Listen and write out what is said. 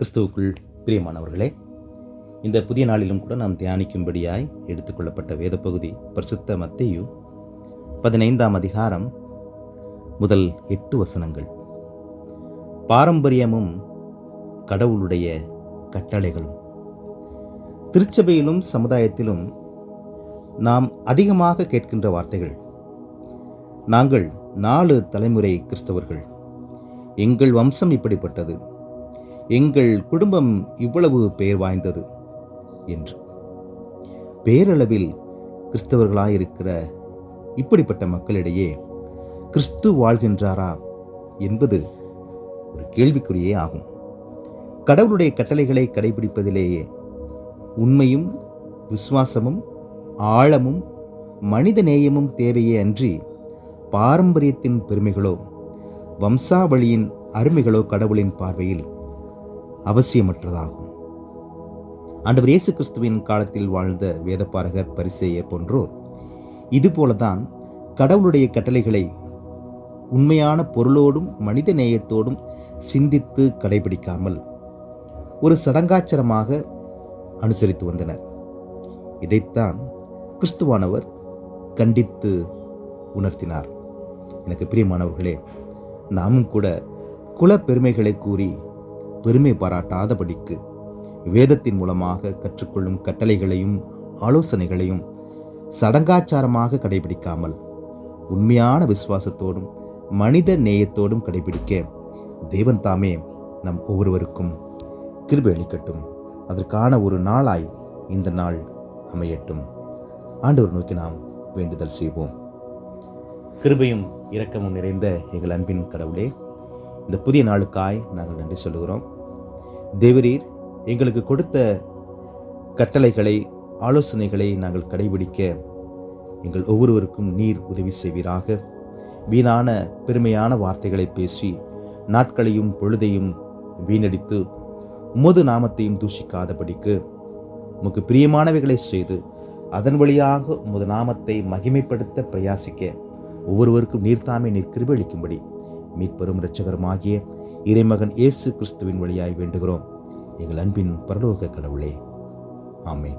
கிறிஸ்துவுக்குள் பிரியமானவர்களே, இந்த புதிய நாளிலும் கூட நாம் தியானிக்கும்படியாய் எடுத்துக்கொள்ளப்பட்ட வேத பகுதி பரிசுத்த மத்தேயு 15ஆம் அதிகாரம் முதல் 8 வசனங்கள். பாரம்பரியமும் கடவுளுடைய கட்டளைகளும். திருச்சபையிலும் சமுதாயத்திலும் நாம் அதிகமாக கேட்கின்ற வார்த்தைகள், நாங்கள் 4 தலைமுறை கிறிஸ்தவர்கள், எங்கள் வம்சம் இப்படிப்பட்டது, எங்கள் குடும்பம் இவ்வளவு பெயர் வாய்ந்தது என்று. பேரளவில் கிறிஸ்தவர்களாயிருக்கிற இப்படிப்பட்ட மக்களிடையே கிறிஸ்து வாழ்கின்றாரா என்பது ஒரு கேள்விக்குறியே ஆகும். கடவுளுடைய கட்டளைகளை கடைபிடிப்பதிலேயே உண்மையும் விசுவாசமும் ஆழமும் மனித நேயமும் தேவையே அன்றி பாரம்பரியத்தின் பெருமைகளோ வம்சாவளியின் அருமைகளோ கடவுளின் பார்வையில் அவசியமற்றதாகும். ஆண்டவர் இயேசு கிறிஸ்துவின் காலத்தில் வாழ்ந்த வேதபாரகர், பரிசேயர் போன்றோர் இதுபோலதான் கடவுளுடைய கட்டளைகளை உண்மையான பொருளோடும் மனித நேயத்தோடும் சிந்தித்து கடைபிடிக்காமல் ஒரு சடங்காச்சாரமாக அனுசரித்து வந்தனர். இதைத்தான் கிறிஸ்துவானவர் கண்டித்து உணர்த்தினார். எனக்கு பிரியமானவர்களே, நாமும் கூட குல பெருமைகளை கூறி பெருமை பாராட்டாதபடிக்கு வேதத்தின் மூலமாக கற்றுக்கொள்ளும் கட்டளைகளையும் ஆலோசனைகளையும் சடங்காச்சாரமாக கடைபிடிக்காமல் உண்மையான விசுவாசத்தோடும் மனித நேயத்தோடும் கடைபிடிக்க தேவன் தாமே நம் ஒவ்வொருவருக்கும் கிருபை அளிக்கட்டும். அதற்கான ஒரு நாளாய் இந்த நாள் அமையட்டும். ஆண்டவர் நோக்கி நாம் வேண்டுதல் செய்வோம். கிருபையும் இரக்கமும் நிறைந்த எங்கள் அன்பின் கடவுளே, இந்த புதிய நாளுக்காய் நாங்கள் நன்றி சொல்லுகிறோம். தேவரீர் எங்களுக்கு கொடுத்த கட்டளைகளை ஆலோசனைகளை நாங்கள் கடைபிடிக்க எங்கள் ஒவ்வொருவருக்கும் நீர் உதவி செய்வீராக. வீணான பெருமையான வார்த்தைகளை பேசி நாட்களையும் பொழுதையும் வீணடித்து உமது நாமத்தையும் தூஷிக்காதபடிக்கு உமக்கு பிரியமானவைகளை செய்து அதன் வழியாக உமது நாமத்தை மகிமைப்படுத்த பிரயாசிக்க ஒவ்வொருவருக்கும் நீர்தாமே நீர் கிருபை அளிக்கும்படி மீட்பெரும் இரட்சகருமாகிய இறைமகன் இயேசு கிறிஸ்துவின் வழியாய் வேண்டுகிறோம் எங்கள் அன்பின் பரலோக கடவுளே. ஆமென்.